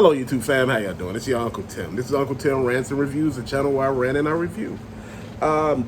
Hello YouTube fam, how y'all doing? It's your Uncle Tim. This is Uncle Tim Rants and Reviews, the channel where I rant and I review.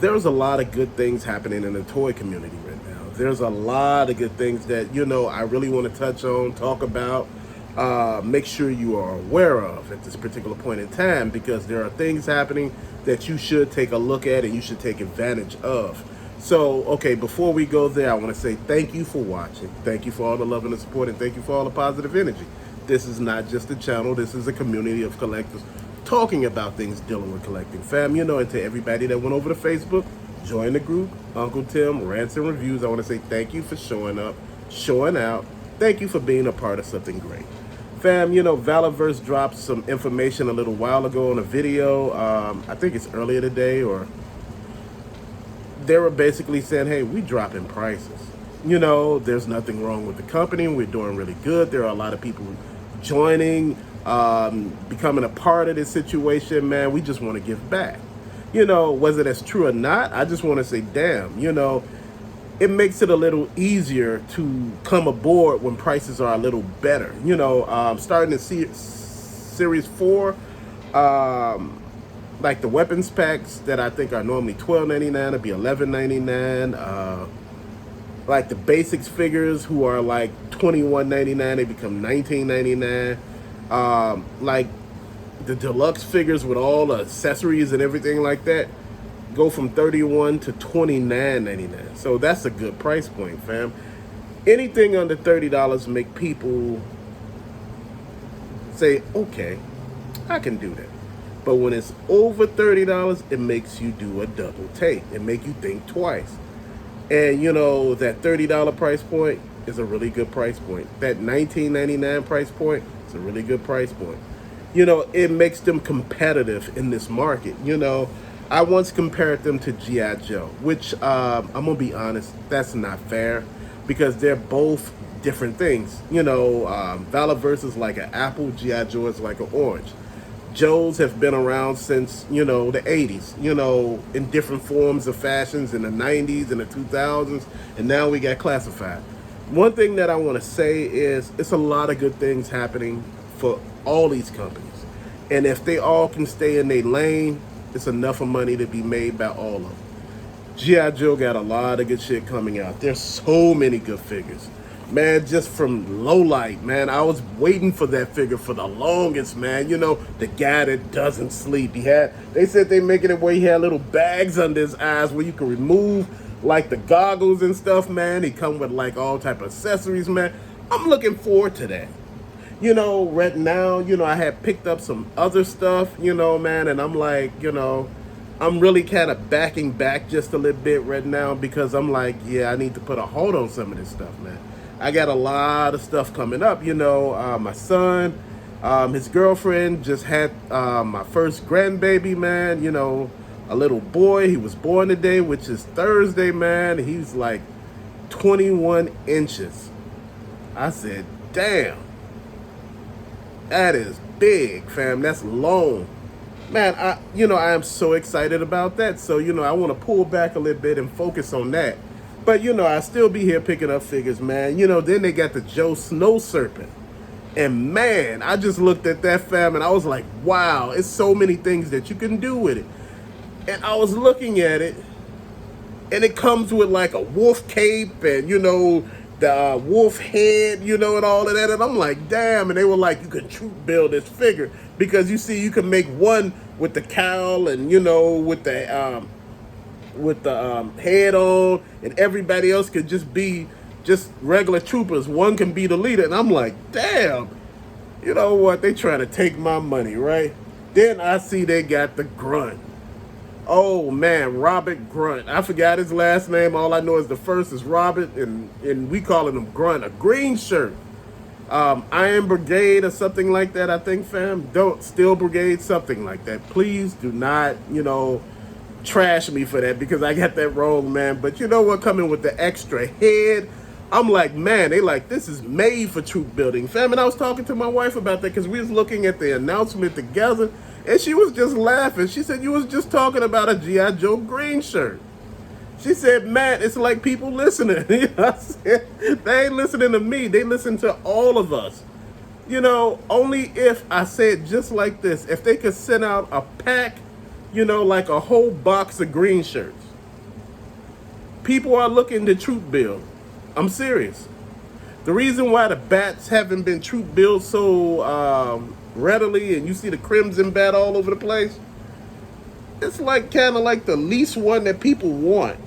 There's a lot of good things happening in the toy community right now. There's a lot of good things that, I really want to touch on, talk about, make sure you are aware of at this particular point in time, because there are things happening that you should take a look at and you should take advantage of. So, okay, before we go there, I want to say thank you for watching. Thank you for all the love and the support, and thank you for all the positive energy. This is not just a channel. This is a community of collectors talking about things dealing with collecting. Fam, and to everybody that went over to Facebook, join the group, Uncle Tim, Rants and Reviews. I want to say thank you for showing up, showing out. Thank you for being a part of something great. Fam, Valaverse dropped some information a little while ago on a video. I think it's earlier today, or they were basically saying, hey, we dropping prices. There's nothing wrong with the company. We're doing really good. There are a lot of people joining, becoming a part of this situation, man. We just want to give back. Whether that's true or not, I just want to say, damn, it makes it a little easier to come aboard when prices are a little better. Starting in Series 4, like the weapons packs that I think are normally $12.99 will be $11.99. Like the basics figures who are like $21.99, they become $19.99. Like the deluxe figures with all the accessories and everything like that go from $31 to $29.99. So that's a good price point, fam. Anything under $30 make people say, okay, I can do that. But when it's over $30, it makes you do a double take. It makes you think twice. And that $30 price point is a really good price point. That $19.99 price point is a really good price point. It makes them competitive in this market. I once compared them to G.I. Joe, which I'm gonna be honest, that's not fair, because they're both different things. Valaverse is like an apple, G.I. Joe is like an orange. Joes have been around since, the 80s, in different forms of fashions in the 90s and the 2000s, and now we got classified. One thing that I want to say is it's a lot of good things happening for all these companies. And if they all can stay in their lane, it's enough of money to be made by all of them. G.I. Joe got a lot of good shit coming out. There's so many good figures. Man, just from low light, man, I was waiting for that figure for the longest, man. The guy that doesn't sleep. They said they making it where he had little bags under his eyes where you can remove like the goggles and stuff, man. He come with like all type of accessories, man. I'm looking forward to that. Right now, I had picked up some other stuff, man, and I'm like, I'm really kind of backing back just a little bit right now, because I'm like, yeah, I need to put a hold on some of this stuff, man. I got a lot of stuff coming up. My son, his girlfriend just had my first grandbaby, man. A little boy. He was born today, which is Thursday, man. He's like 21 inches. I said, damn, that is big, fam. That's long. Man, I am so excited about that. So, I want to pull back a little bit and focus on that. But, I still be here picking up figures, man. Then they got the Joe Snow Serpent. And, man, I just looked at that, fam, and I was like, wow, it's so many things that you can do with it. And I was looking at it, and it comes with, like, a wolf cape and, the wolf head, and all of that. And I'm like, damn. And they were like, you can troop build this figure. Because, you can make one with the cowl and, with the head on, and everybody else could just be just regular troopers. One can be the leader. And I'm like, damn, you know what? They trying to take my money, right? Then I see they got the Grunt. Oh, man, Robert Grunt. I forgot his last name. All I know is the first is Robert, and we calling him Grunt. A green shirt. Iron Brigade or something like that, I think, fam. Steel Brigade, something like that. Please do not, trash me for that, because I got that wrong, man. But you know what? Coming with the extra head, I'm like, man, they like, this is made for troop building, fam. And I was talking to my wife about that, because we was looking at the announcement together, and she was just laughing. She said, you was just talking about a G.I. Joe green shirt. She said, man, it's like people listening. I said, they ain't listening to me. They listen to all of us. You know, only if I say it just like this, if they could send out a pack, you know, like a whole box of green shirts. People are looking to troop build. I'm serious. The reason why the bats haven't been troop built so readily, and you see the crimson bat all over the place, it's like kind of like the least one that people want.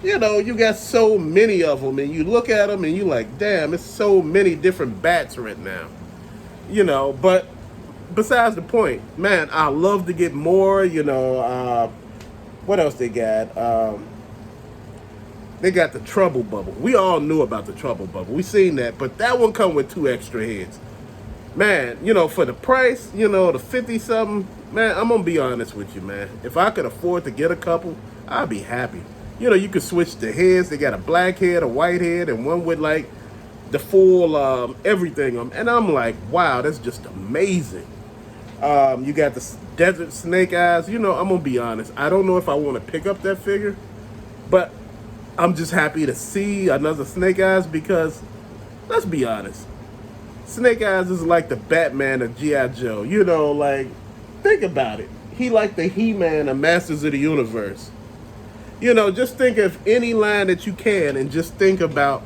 You know, you got so many of them, and you look at them and you like, damn, it's so many different bats right now. You know, but besides the point, man, I love to get more. You know, what else they got? They got the trouble bubble. We all knew about the trouble bubble. We seen that, but that one come with 2 extra heads. Man, you know, for the price, you know, the 50 something, man, I'm gonna be honest with you, man. If I could afford to get a couple, I'd be happy. You know, you could switch the heads. They got a black head, a white head, and one with like the full everything. And I'm like, wow, that's just amazing. You got the desert snake eyes. You know, I'm gonna be honest. I don't know if I want to pick up that figure, but I'm just happy to see another Snake Eyes because, let's be honest, Snake Eyes is like the Batman of G.I. Joe. You know, like, think about it. He like the He-Man of Masters of the Universe. You know, just think of any line that you can and just think about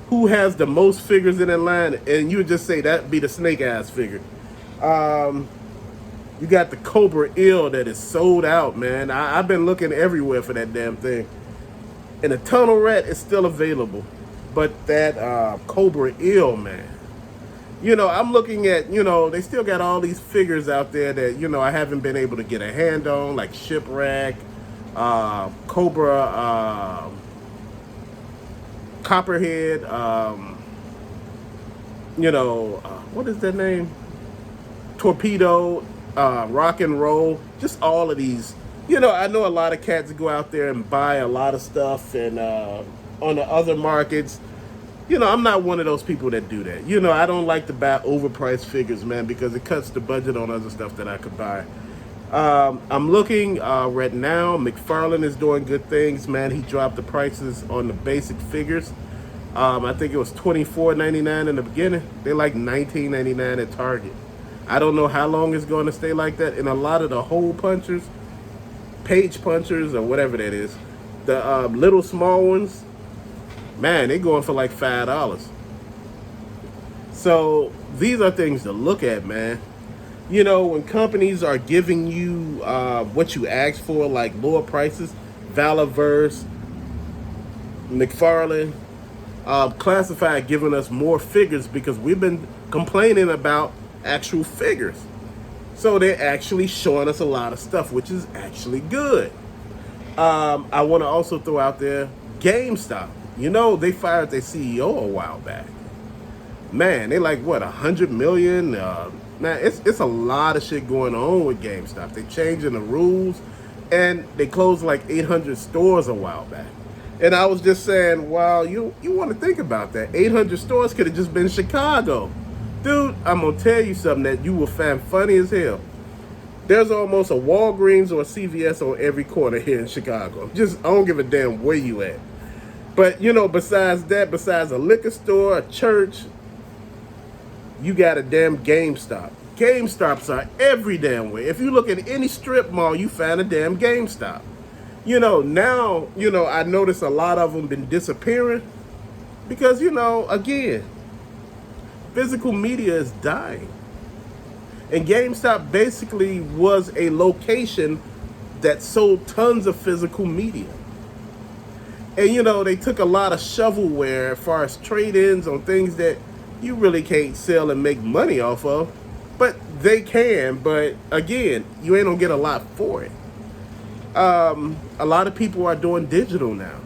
who has the most figures in that line, and you would just say that'd be the Snake Eyes figure. You got the Cobra Eel that is sold out, man. I've been looking everywhere for that damn thing. And the Tunnel Rat is still available. But that Cobra Eel, man. You know, I'm looking at, you know, they still got all these figures out there that, you know, I haven't been able to get a hand on, like Shipwreck, Cobra, Copperhead, you know, what is that name? Torpedo, Rock and Roll, just all of these. You know, I know a lot of cats go out there and buy a lot of stuff and on the other markets. You know, I'm not one of those people that do that. You know, I don't like to buy overpriced figures, man, because it cuts the budget on other stuff that I could buy. I'm looking right now. McFarlane is doing good things, man. He dropped the prices on the basic figures. I think it was $24.99 in the beginning. They're like $19.99 at Target. I don't know how long it's going to stay like that. And a lot of the hole punchers, page punchers, or whatever that is, the little small ones, man, they're going for like $5. So these are things to look at, man. You know, when companies are giving you what you asked for, like lower prices, Valaverse, McFarlane, Classified giving us more figures because we've been complaining about actual figures. So they're actually showing us a lot of stuff, which is actually good. I want to also throw out there GameStop. You know, they fired their CEO a while back. Man, they like, what, 100 million? Man, it's a lot of shit going on with GameStop. They changing the rules, and they closed like 800 stores a while back. And I was just saying, wow, you want to think about that. 800 stores could have just been Chicago. Dude, I'm going to tell you something that you will find funny as hell. There's almost a Walgreens or a CVS on every corner here in Chicago. I don't give a damn where you at. But, you know, besides that, besides a liquor store, a church, you got a damn GameStop. GameStops are every damn way. If you look at any strip mall, you find a damn GameStop. You know, now, you know, I notice a lot of them been disappearing because, you know, again, physical media is dying. And GameStop basically was a location that sold tons of physical media. And, you know, they took a lot of shovelware as far as trade-ins on things that you really can't sell and make money off of. But they can, but again, you ain't gonna get a lot for it. A lot of people are doing digital now.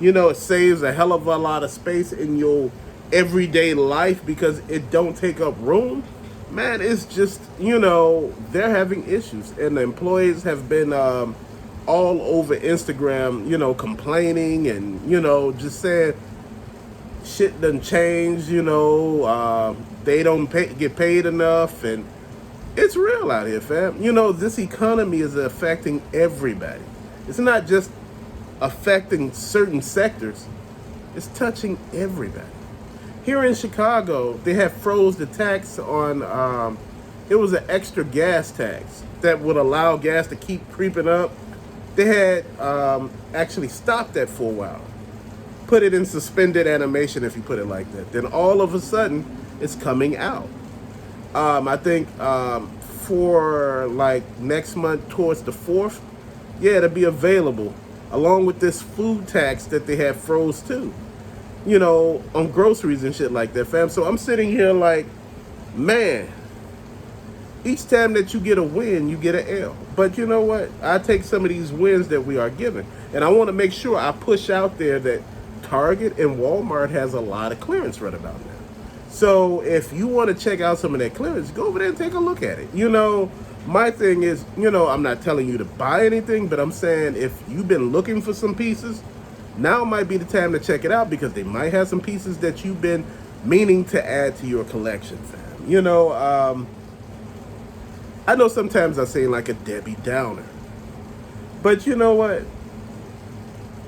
You know, it saves a hell of a lot of space in your everyday life because it don't take up room. Man, it's just, you know, they're having issues. And the employees have been all over Instagram, you know, complaining and, you know, just saying shit done changed, you know, they don't get paid enough. And it's real out here, fam. You know, this economy is affecting everybody. It's not just affecting certain sectors. It's touching everybody. Here in Chicago, they have froze the tax on, it was an extra gas tax that would allow gas to keep creeping up. They had actually stopped that for a while, put it in suspended animation, if you put it like that. Then all of a sudden, it's coming out. I think for like next month towards the 4th, yeah, it'll be available along with this food tax that they have froze too, you know, on groceries and shit like that, fam. So I'm sitting here like, man, each time that you get a win, you get an L. But you know what? I take some of these wins that we are given, and I want to make sure I push out there that Target and Walmart has a lot of clearance right about now. So if you want to check out some of that clearance, go over there and take a look at it. You know, my thing is, you know, I'm not telling you to buy anything, but I'm saying if you've been looking for some pieces, now might be the time to check it out, because they might have some pieces that you've been meaning to add to your collection, fam. You know, I know sometimes I seem like a Debbie Downer, but you know what?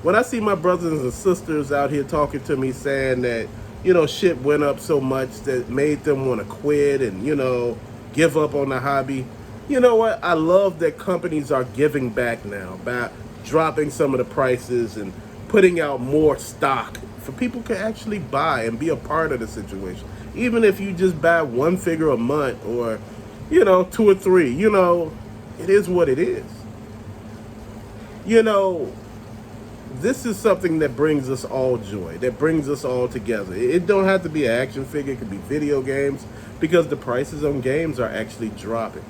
When I see my brothers and sisters out here talking to me saying that, you know, shit went up so much that made them want to quit and, you know, give up on the hobby. You know what? I love that companies are giving back now by dropping some of the prices and putting out more stock for people to actually buy and be a part of the situation. Even if you just buy one figure a month or, you know, 2 or 3, you know, it is what it is. You know, this is something that brings us all joy, that brings us all together. It don't have to be an action figure, it could be video games, because the prices on games are actually dropping.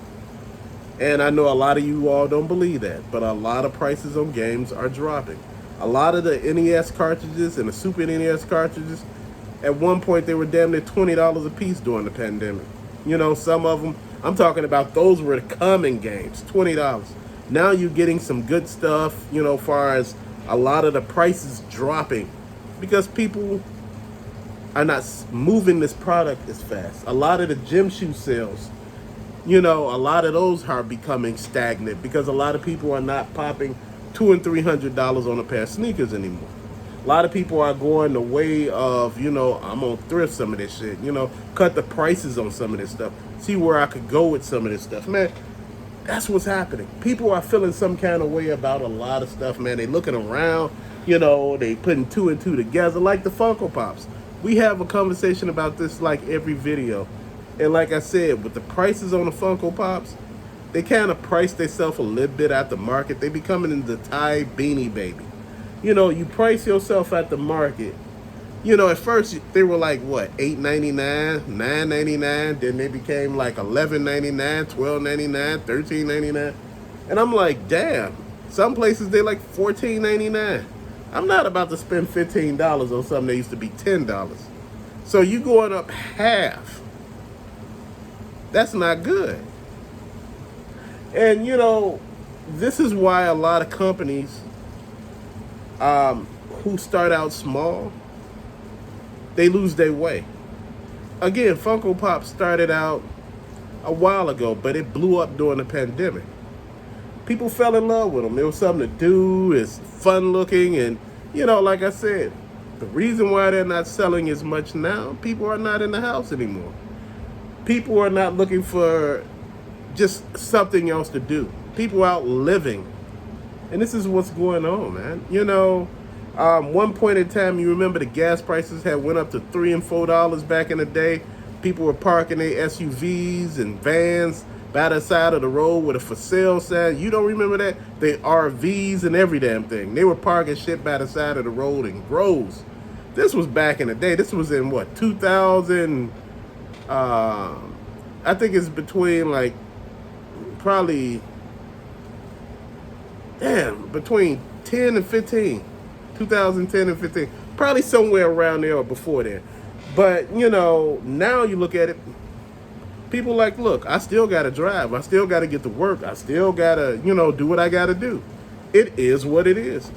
And I know a lot of you all don't believe that, but a lot of prices on games are dropping. A lot of the NES cartridges and the Super NES cartridges, at one point they were damn near $20 a piece during the pandemic. You know, some of them, I'm talking about those were the common games, $20. Now you're getting some good stuff, you know, as far as a lot of the prices dropping because people are not moving this product as fast. A lot of the gym shoe sales, you know, a lot of those are becoming stagnant because a lot of people are not popping $200 and $300 on a pair of sneakers anymore. A lot of people are going the way of, you know, I'm gonna thrift some of this shit, you know, cut the prices on some of this stuff, see where I could go with some of this stuff. Man, that's what's happening. People are feeling some kind of way about a lot of stuff, man. They looking around, you know, they putting 2 and 2 together, like the Funko Pops. We have a conversation about this like every video. And like I said, with the prices on the Funko Pops, they kind of price themselves a little bit at the market. They becoming in the Thai Beanie Baby. You know, you price yourself at the market. You know, at first they were like what, $8.99, $9.99. Then they became like $11.99, $12.99, $13.99. And I'm like, damn. Some places they like $14.99. I'm not about to spend $15 on something that used to be $10. So you going up half. That's not good. And you know, this is why a lot of companies who start out small, they lose their way. Again, Funko Pop started out a while ago, but it blew up during the pandemic. People fell in love with them. It was something to do. It's fun looking. And, you know, like I said, the reason why they're not selling as much now, people are not in the house anymore. People are not looking for just something else to do. People out living. And this is what's going on, man. You know, one point in time, you remember the gas prices had went up to $3 and $4 back in the day. People were parking their SUVs and vans by the side of the road with a for sale sign. You don't remember that? They RVs and every damn thing. They were parking shit by the side of the road in groves. This was back in the day. This was in what, 2000? I think it's between like probably, between 10 and 15. 2010 and 15. Probably somewhere around there or before there. But, you know, now you look at it, people like, look, I still got to drive. I still got to get to work. I still got to, you know, do what I got to do. It is what it is.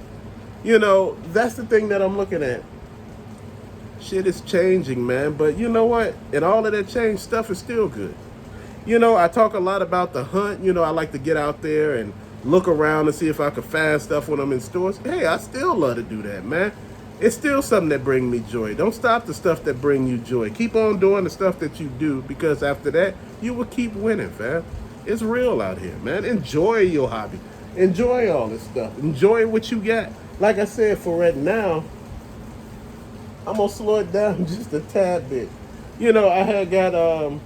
You know, that's the thing that I'm looking at. Shit is changing, man. But you know what? In all of that change, stuff is still good. You know, I talk a lot about the hunt. You know, I like to get out there and look around and see if I could find stuff when I'm in stores. Hey, I still love to do that, man. it's still something that brings me joy. Don't stop the stuff that bring you joy. Keep on doing the stuff that you do, because after that, you will keep winning, fam. It's real out here, man. Enjoy your hobby. Enjoy all this stuff. Enjoy what you got. Like I said, for right now, I'm gonna slow it down just a tad bit. You know, I had got I'm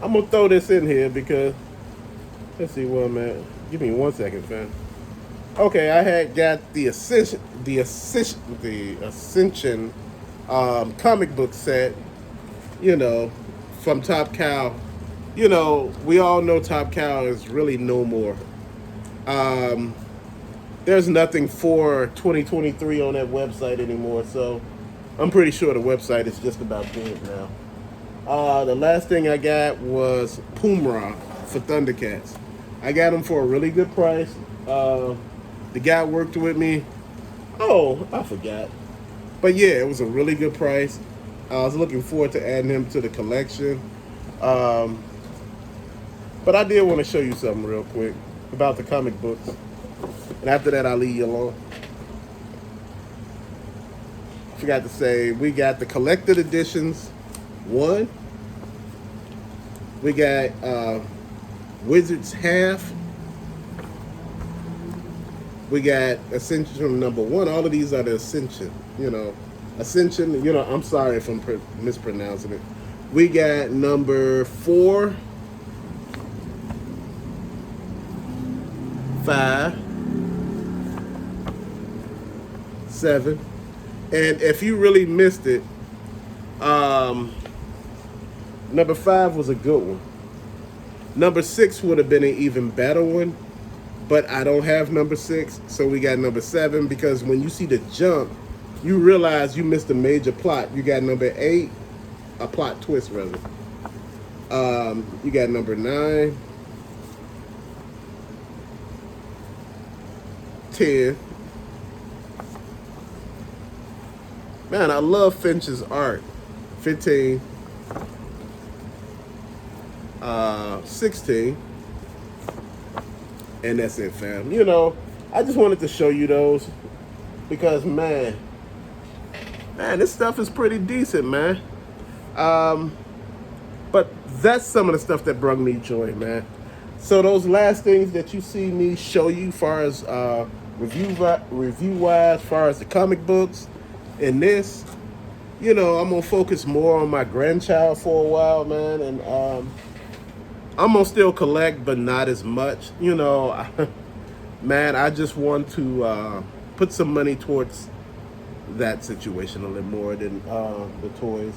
gonna throw this in here because let's see where I'm at. Give me 1 second, fam. Okay, I had got the Ascension comic book set, you know, from Top Cow. You know, we all know Top Cow is really no more. There's nothing for 2023 on that website anymore, so I'm pretty sure the website is just about dead now. The last thing I got was Pumra for Thundercats. I got them for a really good price. The guy worked with me. Oh, I forgot. But yeah, it was a really good price. I was looking forward to adding him to the collection. But I did want to show you something real quick about the comic books. And after that, I'll leave you alone. I forgot to say, we got the collected editions. One. We got Wizards Half. We got Ascension #1. All of these are the Ascension. You know, Ascension. You know, I'm sorry if I'm mispronouncing it. We got number 4, 5, 7, and if you really missed it, number 5 was a good one. Number 6 would have been an even better one, but I don't have number 6, so we got number 7, because when you see the jump, you realize you missed a major plot. You got number 8, a plot twist rather. You got number 9, 10. Man, I love Finch's art. 15. 16. And that's it, fam. You know, I just wanted to show you those because, man, this stuff is pretty decent, man. But that's some of the stuff that brought me joy, man. So those last things that you see me show you, far as review-wise, far as the comic books, and this, you know, I'm gonna focus more on my grandchild for a while, man, and I'm gonna still collect, but not as much. You know, man, I just want to put some money towards that situation a little more than the toys.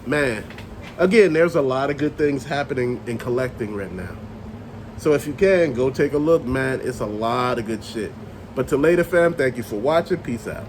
Man, again, there's a lot of good things happening in collecting right now. So if you can, go take a look, man. It's a lot of good shit. But till later, fam, thank you for watching. Peace out.